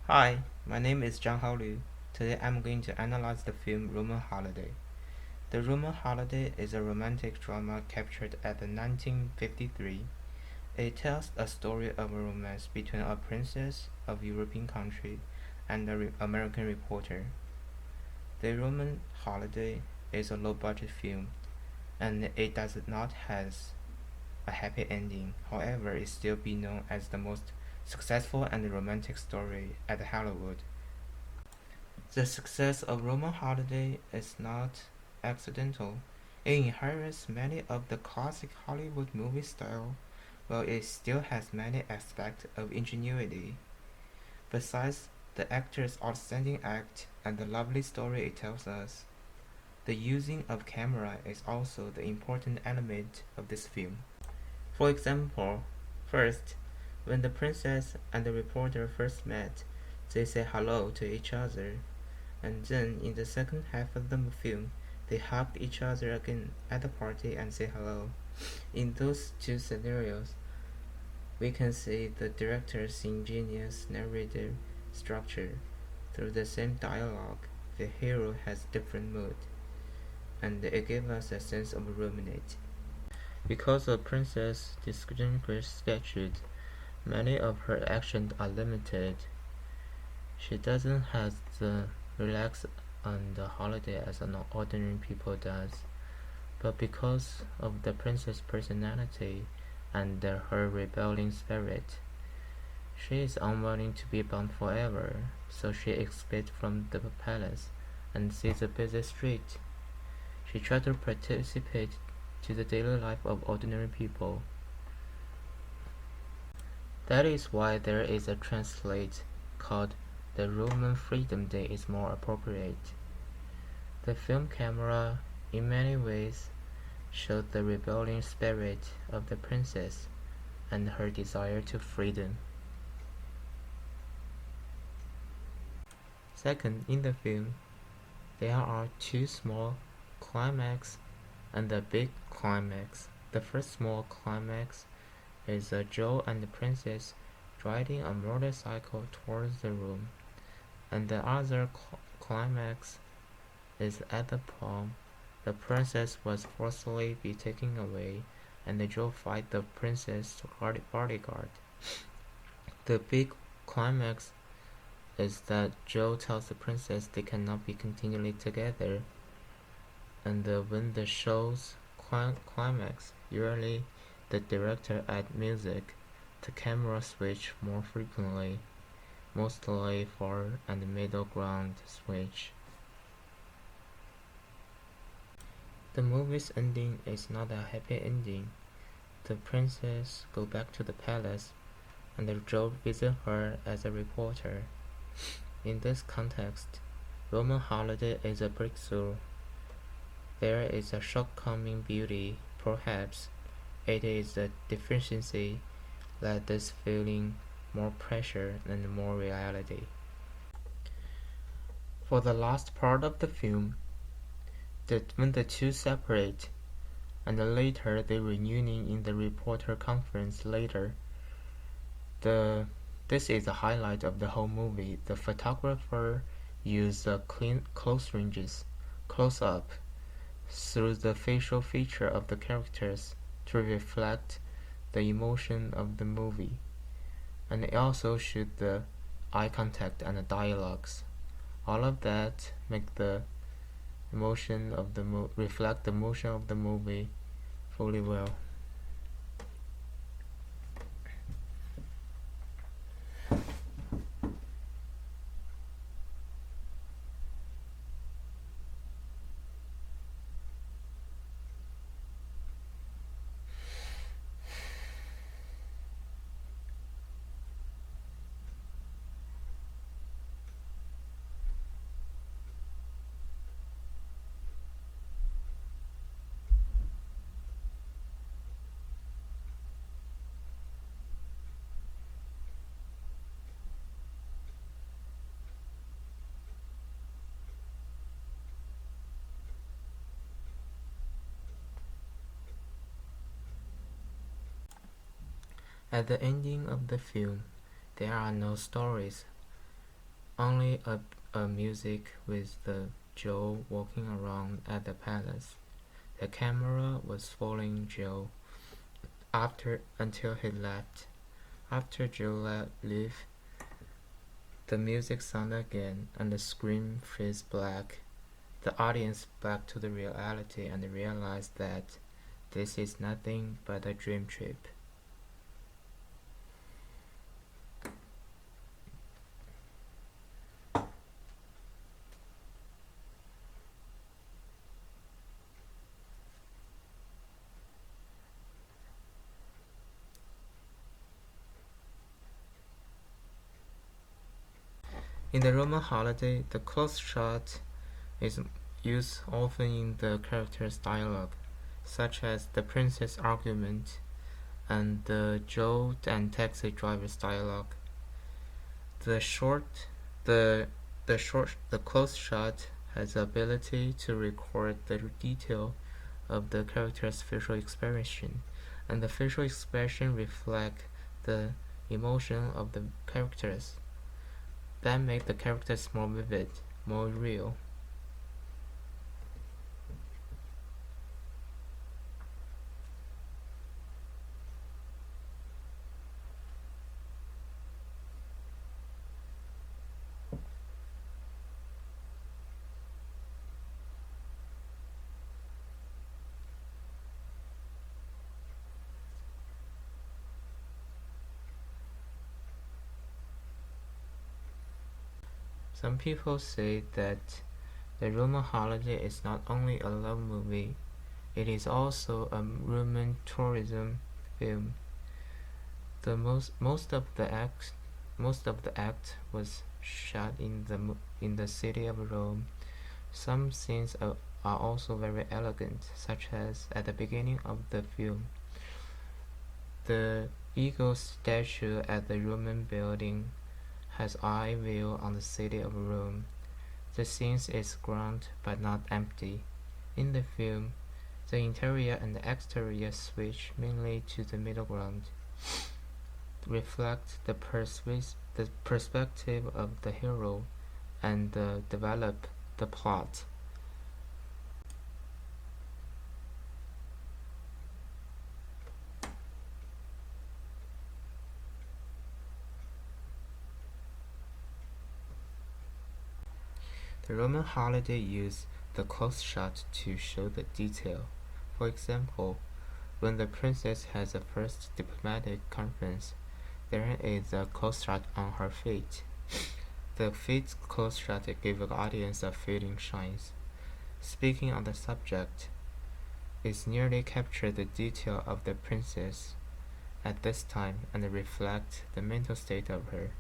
Hi, my name is Junhao. Today I'm going to analyze the film Roman Holiday. The Roman Holiday is a romantic drama captured at the 1953. It tells a story of a romance between a princess of European country and an American reporter. The Roman Holiday is a low-budget film, and it does not have a happy ending. However, it still be known as the most successful and romantic story at Hollywood. The success of Roman Holiday is not accidental. It inherits many of the classic Hollywood movie style, while it still has many aspects of ingenuity. Besides the actor's outstanding act and the lovely story it tells us, the using of camera is also the important element of this film. For example, first, when the princess and the reporter first met, they say hello to each other, and then in the second half of the film, they hugged each other again at the party and say hello. In those two scenarios, we can see the director's ingenious narrative structure. Through the same dialogue, the hero has different mood, and it gives us a sense of romantic. Because the princess' distinguished statute, many of her actions are limited. She doesn't have the relax on the holiday as an ordinary people does, but because of the princess' personality and her rebelling spirit, she is unwilling to be bound forever, so she escapes from the palace and sees a busy street. She tries to participate to the daily life of ordinary people. That is why there is a translate called "The Roman Freedom Day" is more appropriate. The film camera, in many ways, showed the rebellion spirit of the princess and her desire to freedom. Second, in the film, there are two small climax and a big climax. The first small climax is Joe and the princess riding a motorcycle towards the room, and the other climax is at the prom. The princess was forcibly be taken away, and Joe fight the princess bodyguard. The big climax is that Joe tells the princess they cannot be continually together, and when the show's climax, usually the director adds music, the camera switch more frequently, mostly far and middle ground switch. The movie's ending is not a happy ending. The princess goes back to the palace, and Joe visits her as a reporter. In this context, Roman Holiday is a breakthrough. There is a shortcoming beauty, perhaps. It is a deficiency that is feeling more pressure and more reality. For the last part of the film, when the two separate, and later they reunion in the reporter conference later, this is the highlight of the whole movie. The photographer used clean close-up, through the facial feature of the characters to reflect the emotion of the movie, and it also showed the eye contact and the dialogues. All of that make the emotion of the reflect the emotion of the movie fully well. At the ending of the film, there are no stories. only a music with the Joe walking around at the palace. The camera was following Joe until he left. After Joe left, the music sounded again and the screen fades black. The audience back to the reality and realized that this is nothing but a dream trip. In the Roman holiday, the close shot is used often in the character's dialogue, such as the princess argument and the Joe and taxi driver's dialogue. The close shot has the ability to record the detail of the character's facial expression, and the facial expression reflect the emotion of the characters. That make the characters more vivid, more real. Some people say that the Roman holiday is not only a love movie, it is also a Roman tourism film. The most of the act was shot in the city of Rome. Some scenes are also very elegant, such as at the beginning of the film. The eagle statue at the Roman building has eye view on the city of Rome. The scene is grand but not empty. In the film, the interior and the exterior switch mainly to the middle ground, reflect the perspective of the hero and develop the plot. The Roman holiday used the close shot to show the detail. For example, when the princess has a first diplomatic conference, there is a close shot on her feet. The feet close shot gives the audience a feeling shines. Speaking on the subject, it nearly captured the detail of the princess at this time and reflect the mental state of her.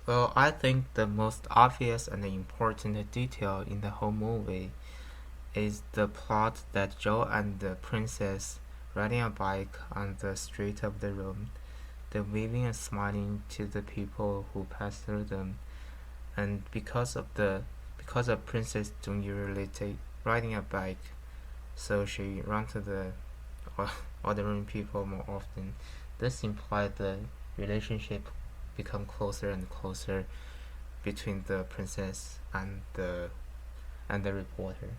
Well, I think the most obvious and important detail in the whole movie is the plot that Joe and the princess riding a bike on the street of the Rome, the waving and smiling to the people who pass through them, and because of Princess don't usually take riding a bike, so she run to the other Roman people more often. This implies the relationship become closer and closer between the princess and the reporter.